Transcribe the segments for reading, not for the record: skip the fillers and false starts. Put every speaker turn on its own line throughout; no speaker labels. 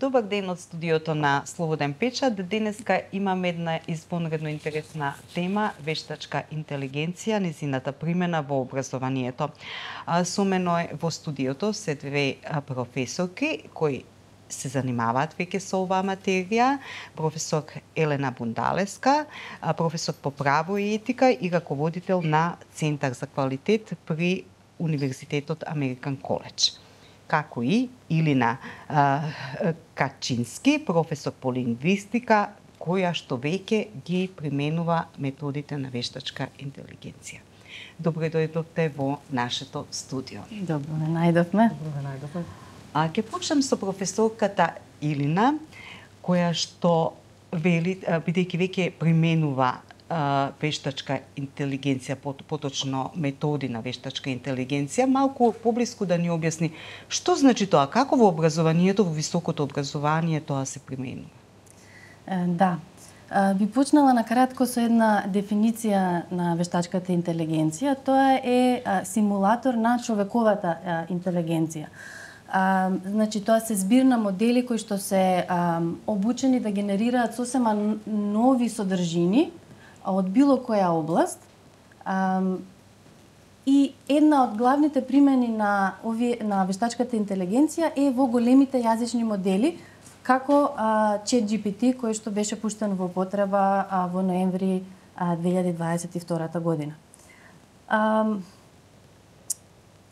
Добар ден од студиото на Слободен печат. Денеска имаме една извонредно интересна тема – вештачка интелигенција, незината примена во образованието. Со мене во студиото се две професорки кои се занимаваат веќе со оваа материја, професор Елена Бундалевска, професор по право и етика и раководител на Центар за квалитет при Универзитетот Американ Коледж, како и Илина Качински, професор по лингвистика, која што веќе ги применува методите на вештачка интелигенција. Добре дојдовте во нашето студио.
Добро ме најдовме.
Ќе почнем со професорката Илина, која што вели, бидејќи веќе применува вештачка интелигенција, поточно методи на вештачка интелигенција, малку поблиску да ни објасни што значи тоа, како во образованието, во високото образование тоа се применува.
Да. Би почнала накратко со една дефиниција на вештачката интелигенција. Тоа е симулатор на човековата интелигенција. Значи, тоа се збир на модели кои што се обучени да генерираат сосема нови содржини од било која област. И една од главните примени на вештачката интелигенција е во големите јазични модели, како ChatGPT, кој што беше пуштен во употреба во ноември 2022 година.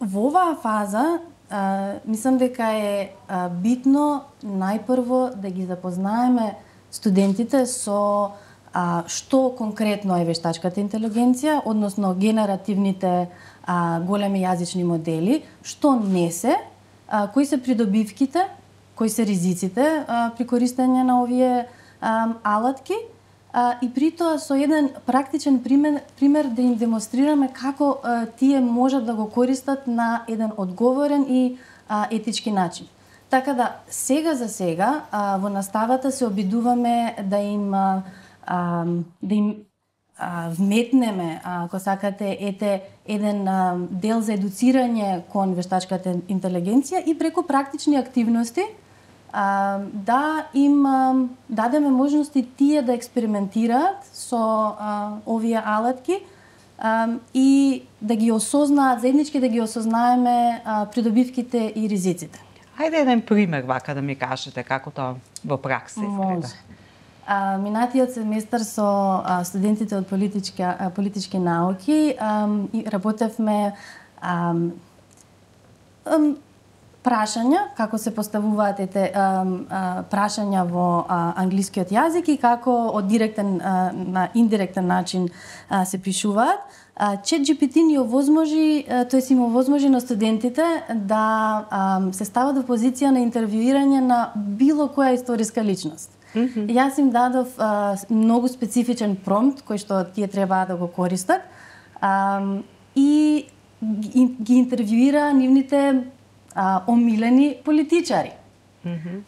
Во оваа фаза мислам дека е битно најпрво да ги запознаеме студентите со што конкретно е вештачката интелигенција, односно генеративните големи јазични модели, што не се, кои се придобивките, кои се ризиците при користење на овие алатки, и при тоа со еден практичен пример да им демонстрираме како тие можат да го користат на еден одговорен и етички начин. Така да, сега за сега, во наставата се обидуваме да им вметнеме, ако сакате, еден дел за едуцирање кон вештачката интелигенција и преку практични активности да им дадеме можности тие да експериментираат со овие алатки и да ги осознаат, заеднички да ги осознаеме придобивките и ризиците.
Хајде еден пример вака да ми кажете како тоа во пракса изгледа.
Минатиот семестар со студентите од политички науки работевме прашања, како се поставуваат прашања во англискиот јазик и како од директен на индиректен начин се пишуваат. ChatGPT ни овозможи, тоест им овозможи на студентите да се стават во позиција на интервјуирање на било која историска личност. Јас им дадов многу специфичен промпт кој што тие требаа да го користат и ги интервјуира нивните омилени политичари.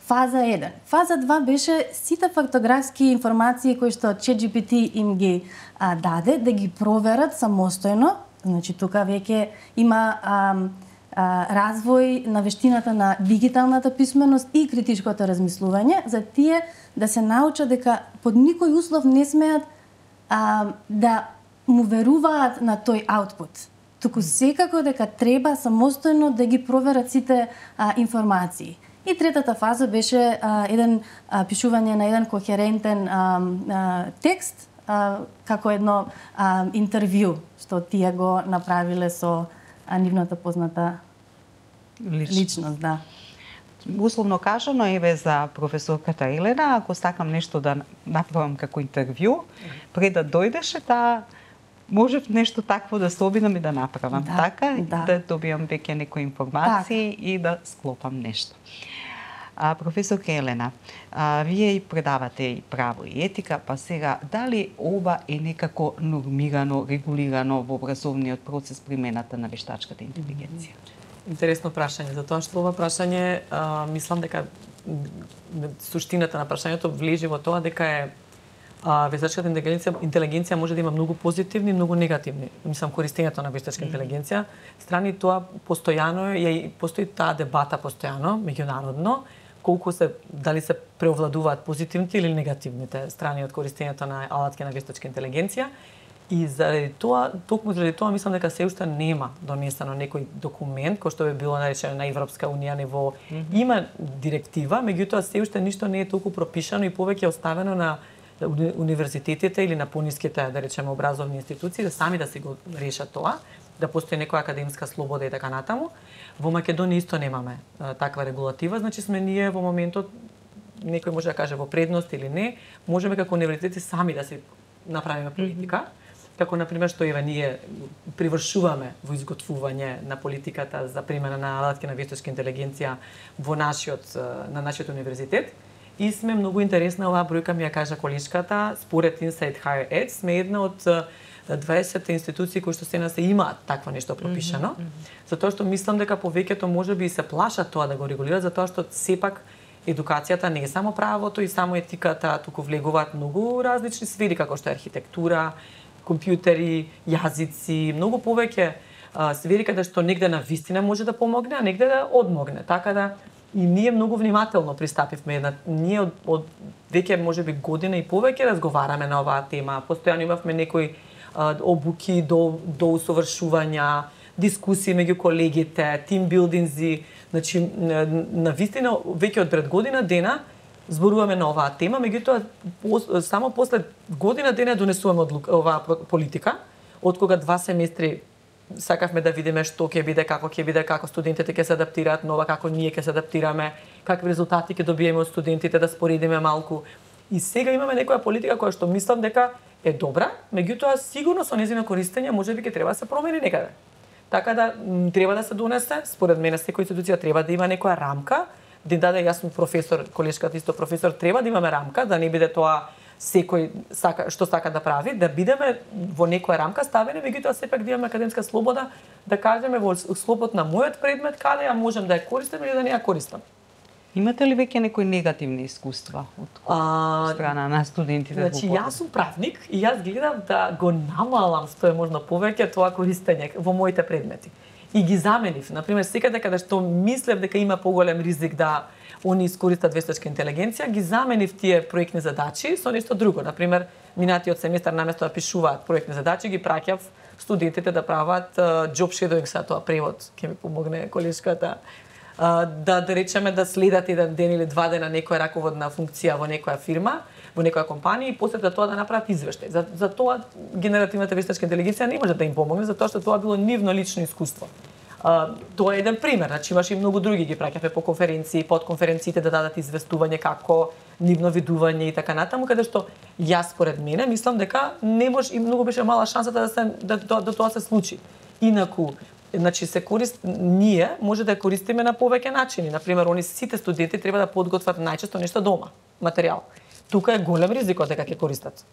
Фаза 1. Фаза 2 беше сите фактографски информации кои што ChatGPT им ги даде да ги проверат самостојно. Значи тука веќе има развој на вештината на дигиталната писменост и критичкото размислување, за тие да се научат дека под никој услов не смеат да му веруваат на тој аутпут. Туку секако дека треба самостојно да ги проверат сите информации. И третата фаза беше пишување на еден кохерентен текст, како едно интервју, што тие го направиле со нивната позната личност, да.
Условно кажано, еве за професорката Елена, ако сакам нешто да направам како интервју, пред да дојдеше можев нешто такво да се обидам и да направам, така? Да добиам веќе некои информации и да склопам нешто. Професорка Елена, вие и предавате и право и етика, па сега, дали ова е некако нормирано, регулирано во образовниот процес примената на вештачката интелигенција?
Интересно прашање, затоа што ова прашање, мислам дека суштината на прашањето влежи во тоа дека е вештачката интелигенција може да има многу позитивни и многу негативни. Мислам, користењето на вештачка интелигенција. Страни тоа постојано постои таа дебата постојано меѓународно дали се преовладуваат позитивните или негативните страни од користењето на алатки на вештачка интелигенција. И токму заради тоа мислам дека се уште нема донесено некој документ кој што би било наречено на Европска унија ниво. Има директива, меѓутоа се уште ништо не е толку пропишано и повеќе оставено на универзитетите или на пониските, да речеме, образовни институции да сами да си го решат тоа, да постои некоја академска слобода и така натаму. Во Македонија исто немаме таква регулатива, значи сме ние во моментот, некој може да каже во предност или не, можеме како универзитети сами да си направиме политика. Како, например, што еве ние привршуваме во изготвување на политиката за примена на алатки на вештачка интелигенција на нашиот универзитет. И сме многу интересна, оваа бројка ми ја кажа колешката, според Insight Higher Ed, сме една од 20 институции кои што се имаат такво нешто пропишано. Затоа што мислам дека повеќето можеби се плашат тоа да го регулираат, затоа што сепак едукацијата не е само правото и само етиката, туку влегуваат многу различни сфери како што е архитектура, компјутери, јазици, многу повеќе сфери каде што негде на вистина може да помогне, а негде да одмогне. Така да и ние многу внимателно пристапивме. Ние од веќе можеби година и повеќе разговараме на оваа тема. Постојано имавме некои обуки до усовршувања, дискусии меѓу колегите, тимбилдинзи. Значи, на вистина, веќе од пред година дена зборуваме на оваа тема, меѓутоа само после година дена донесуваме оваа политика, од кога 2 семестри сакавме да видиме што ќе биде, како студентите ќе се адаптираат, нова како ние ќе се адаптираме, какви резултати ќе добиеме од студентите, да споредиме малку. И сега имаме некоја политика која што мислам дека е добра, меѓутоа сигурно со нејзино користење можеби ќе треба да се промени некаде. Така да треба да се донесе, според мене секоја институција треба да има некоја рамка, да даде, јас сум професор, колешката исто професор, треба да имаме рамка, да не биде тоа секој што сака да прави, да бидеме во некоја рамка ставени, меѓутоа сепак да имаме академска слобода, да кажеме во склопот на мојот предмет каде ја можам да ја користам или да не ја користам.
Имате ли веќе некои негативни искуства од страна на студентите?
Значи, јас сум правник и јас гледам да го намалам што е можно повеќе тоа користење во моите предмети. И ги заменив. Например, секаде каде што мислев дека има поголем ризик да они искористат вештачка интелигенција, ги заменив тие проектни задачи со нешто друго. Например, минатиот семестар наместо да пишуваат проектни задачи, ги праќав студентите да прават job shadowing, са тоа превод, ќе ми помогне колешката. Да речеме да следат еден ден или 2 дена некоја раководна функција во некоја фирма, во некоја компанија и после тоа да направат извештај. За тоа генеративната вештачка интелигенција не може да им помогне, затоа што тоа било нивно лично искуство. Тоа е еден пример, значи имаше и многу други, ги праќавме по конференции, под конференциите да дадат известување како нивно видување и така натаму, каде што јас според мене мислам дека не може и многу беше мала шансата да тоа се случи. Инаку, значи ние може да ја користиме на повеќе начини. Например, они сите студенти треба да подготват најчесто нешто дома, материјал. Тука е голем ризик дека ќе користат.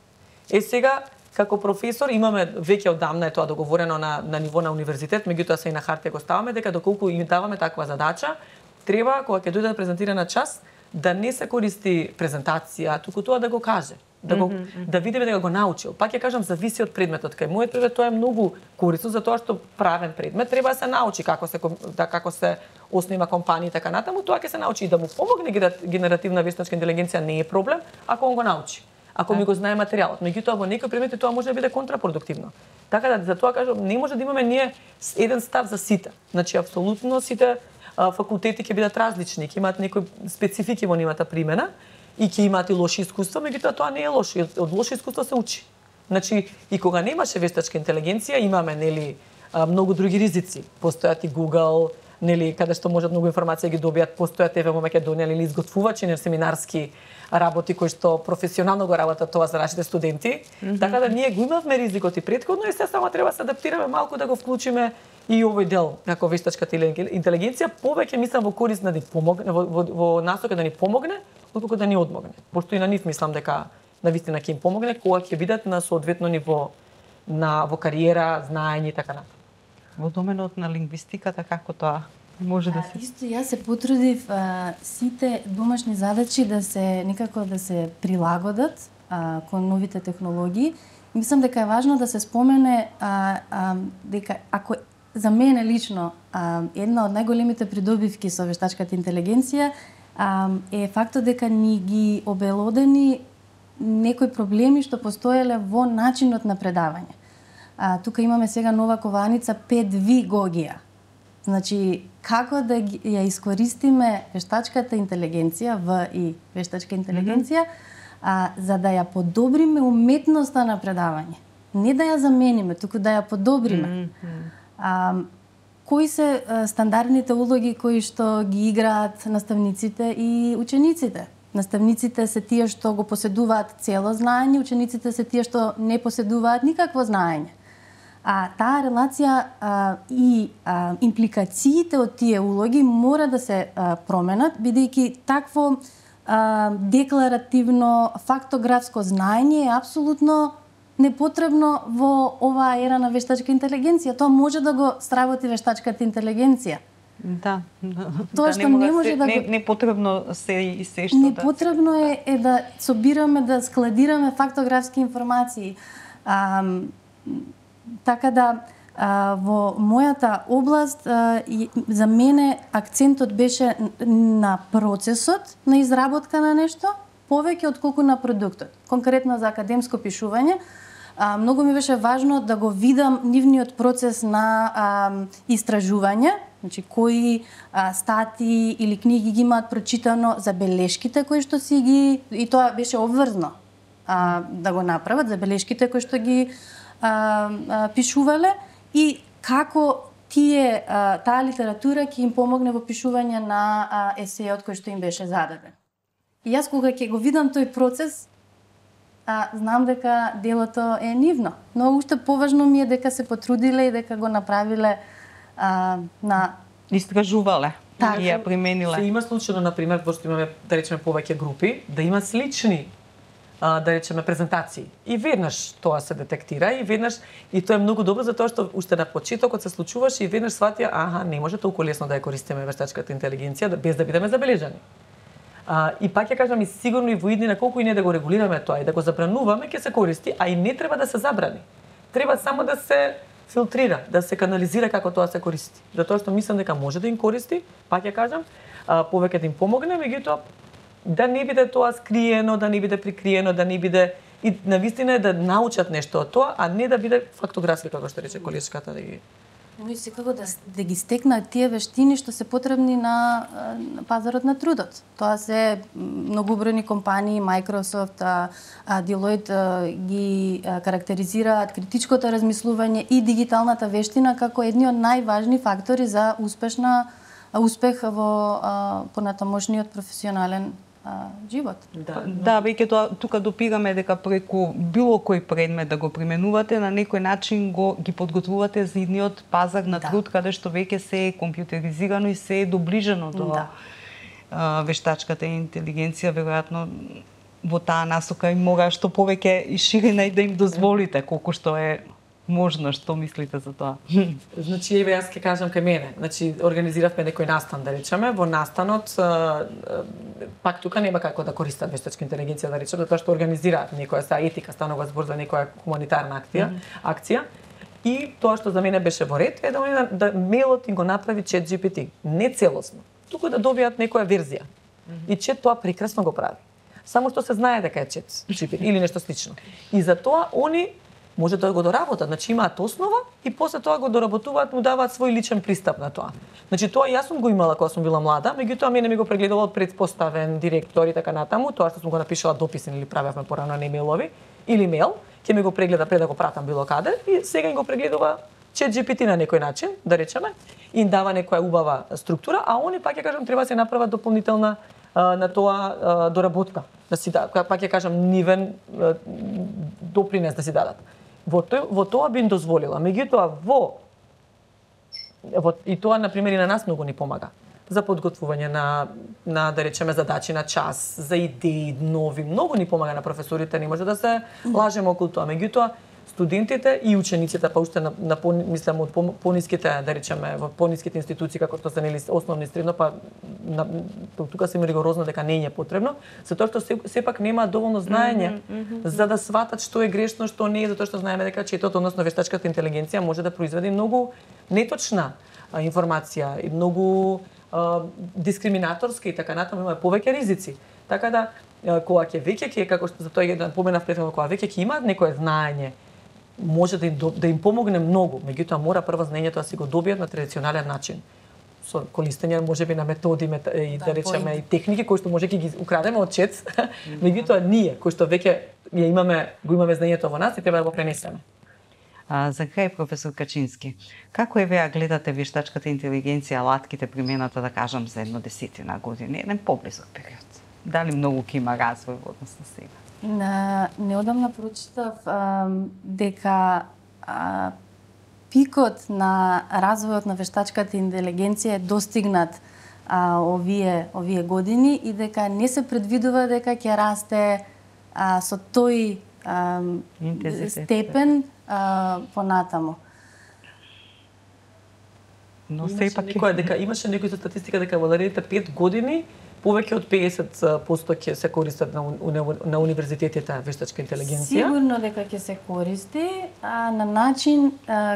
Сега како професор имаме веќе одамна е тоа договорено на ниво на универзитет, меѓутоа се и на хартија го ставаме дека доколку им даваме таква задача, треба кога ќе дојде да презентира на час да не се користи презентација, туку тоа да го каже, да видиме дека го научил. Пак ја кажам, зависи од предметот. Кај мојот предмет тоа е многу корисно затоа што правен предмет треба да се научи како се основа компанија и така натаму, тоа ќе се научи и да му помогне генеративна вештачка интелигенција не е проблем ако он го научи. Ако ми го знае материјалот, меѓутоа во некои предмети тоа може да биде контрапродуктивно. Така да за тоа кажам, не може да имаме ние еден став за сите. Значи апсолутно сите факултети ќе бидат различни, ќе имаат некои специфики во нивната примена и ќе имаат и лоши искуства, меѓутоа тоа не е лошо, од лоши искуства се учи. Значи и кога немаше вештачка интелигенција, имаме многу други ризици. Постојат и Google, каде што можат многу информации да ги добијат, постојат еве во Македонија извготвувачи на семинарски работи кои што професионално го работат тоа за нашите студенти. Така да ние го имавме ризикот и претходно и се само треба да се адаптираме малку да го вклучиме и овој дел како вештачката интелигенција повеќе мислам во корист да ни помогне во насока да ни помогне, отколку да ни одмогне. Пошто и на нив мислам дека навистина ќе им помогне кога ќе бидат на соодветно ниво во кариера, знаење и така натаму.
Во доменот на лингвистиката како тоа може да се...
Исто јас се потрудив сите домашни задачи некако да се прилагодат кон новите технологии. Мислам дека е важно да се спомене дека ако за мене лично една од најголемите придобивки со вештачката интелигенција е фактот дека ни ги обелодени некои проблеми што постоеле во начинот на предавање. Тука имаме сега нова кованица 5V гогија. Значи, како да ја искористиме вештачката интелигенција, В и вештачка интелигенција, за да ја подобриме уметноста на предавање. Не да ја замениме, туку да ја подобриме. Кои се стандардните улоги кои што ги играат наставниците и учениците? Наставниците се тие што го поседуваат цело знаење, учениците се тие што не поседуваат никакво знаење. Таа релација и импликациите од тие улоги мора да се променат, бидејќи такво декларативно фактографско знаење е апсолутно непотребно во оваа ера на вештачка интелигенција. Тоа може да го сработи вештачката интелигенција.
Да.
Тоа што не може да го...
Не потребно се и се што
непотребно е да собираме, да складираме фактографски информации. Така да во мојата област за мене акцентот беше на процесот на изработка на нешто повеќе отколку на продуктот. Конкретно за академско пишување, многу ми беше важно да го видам нивниот процес на истражување, значи кои стати или книги ги имаат прочитано, забелешките кои што си ги, и тоа беше обврзно да го направат, забелешките кои што ги пишувале и како таа литература ќе им помогне во пишување на есеот кој што им беше зададен. И јас кога ќе го видам тој процес, знам дека делото е нивно. Но уште поважно ми е дека се потрудиле и дека го направиле на...
Истражувале и ја примениле.
Се има случајно, например, пошто имаме, да речеме, повеќе групи, да има слични да речеме презентации. И веднаш тоа се детектира и веднаш и тоа е многу добро затоа што уште на почетокот се случуваше и веднаш сватија, не може толку лесно да ја користиме вештачката интелигенција без да бидеме забележани. И пак ја кажам и сигурно и во иднина колку и не да го регулираме тоа и да го забрануваме ќе се користи, а и не треба да се забрани. Треба само да се филтрира, да се канализира како тоа се користи. Затоа што мислам дека може да им користи, пак ја кажам, повеќе да им помогне, меѓутоа да не биде тоа скриено, да не биде прикриено, да не биде и навистина е да научат нешто од тоа, а не да биде фактографски како што рече колешката да ги.
Но и секако да ги стекнат тие вештини што се потребни на пазарот на трудот. Тоа се многобројни компании, Microsoft, Deloitte ги карактеризираат критичкото размислување и дигиталната вештина како едни од најважни фактори за успех во понатамошниот професионален живот.
Да, веќе тоа тука допираме дека преку било кој предмет да го применувате, на некој начин ги подготвувате за идниот пазар на труд, каде што веќе се е компјутеризирано и се е доближено до вештачката интелигенција, веројатно во таа насока им мора што повеќе и ширина и да им дозволите колку што е можно. Што мислите за тоа?
Значи, еве јас ќе кажам кај мене. Значи, организиравме некој настан, да речеме. Во настанот, пак тука нема како да користат вештачка интелигенција, да речеме, затоа што организираат некоја са етика, станува збор за некоја хуманитарна акција. И тоа што за мене беше во ред е да мейлот им го направи ChatGPT. Не целосно, туку да добијат некоја верзија. И Chat тоа прекрасно го прави. Само што се знае дека е ChatGPT или нешто слично. И затоа они може да го доработат, значи имаат основа и после тоа го доработуваат, му даваат свој личен пристап на тоа. Значи тоа јас сум го имала кога сум била млада, меѓутоа мене ми го прегледувал предпоставен директор и така натаму, тоа што сум го напишала дописен или правевме порано на имејлови или мејл, ќе ми го прегледа пред да го пратам било каде и сега им го прегледува ChatGPT на некој начин, да речеме, и им дава некоја убава структура, а они пак ќе кажам треба се направат дополнителна на тоа доработка, да си пак ќе кажам нивен допринес да си дадат. Во тоа би им дозволила. Меѓутоа и тоа на пример и на нас многу ни помага за подготвување на да речеме задачи на час, за идеи нови, многу ни помага на професорите, не може да се лажеме околу тоа. Меѓутоа студентите и учениците, па уште мислам од пониските, да речеме, во пониските институции како што се нели основни средно, па тука се ми ригорозно дека не е потребно, затоа што сепак нема доволно знаење за да сватат што е грешно, што не е, затоа што знаеме дека четот, односно вештачката интелигенција може да произведе многу неточна информација и многу дискриминаторски и така натаму има повеќе ризици. Така да кога ќе како што за тоа еден поменав претходно, кога веќе ќе имаат некое знаење, може да им помогне многу, меѓутоа мора прво знаењето да си го добијат на традиционален начин. Со користење можеби на методи и да речеме и техники кои што можеби ги украдеме од ЧЕЦ, меѓутоа ние кои што веќе го имаме знаењето во нас и треба да го пренесеме.
За крај, професор Качински, како веа гледате вештачката интелигенција, алатките примената, да кажам, за 10 години, еден поблизок период? Дали многу ќе има развој во однос на сега?
Неодамна прочитав дека пикот на развојот на вештачката интелигенција е достигнат овие години и дека не се предвидува дека ќе расте со тој степен понатаму.
Но сепак
имаше некоја статистика дека во наредните 5 години повеќе од 50% ќе се користат на универзитетите вештачка интелигенција.
Сигурно дека ќе се користи на начин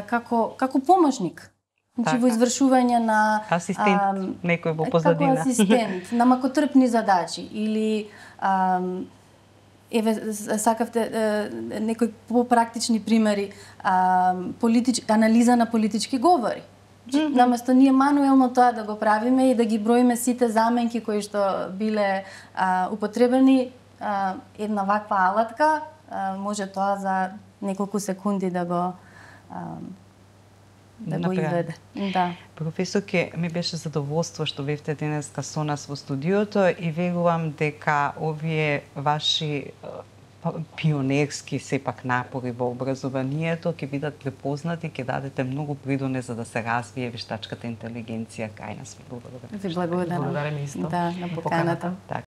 како помошник. Значи во извршување на
асистент, некој во позадина.
Како асистент на макотрпни задачи или сакавте некои попрактични примери, анализа на политички говори. Наместо ние мануелно тоа да го правиме и да ги броиме сите заменки кои што биле употребени, една ваква алатка може тоа за неколку секунди да го изведе. Да.
Професорке, ми беше задоволство што бевте денеска со нас во студиото и верувам дека овие ваши пионерски сепак напори во образованието ќе бидат препознати, ќе дадете многу придонес за да се развие вештачката интелигенција кај нас.
Ви благодарам.
Благодарам исто.
Да, на поканата.
Така.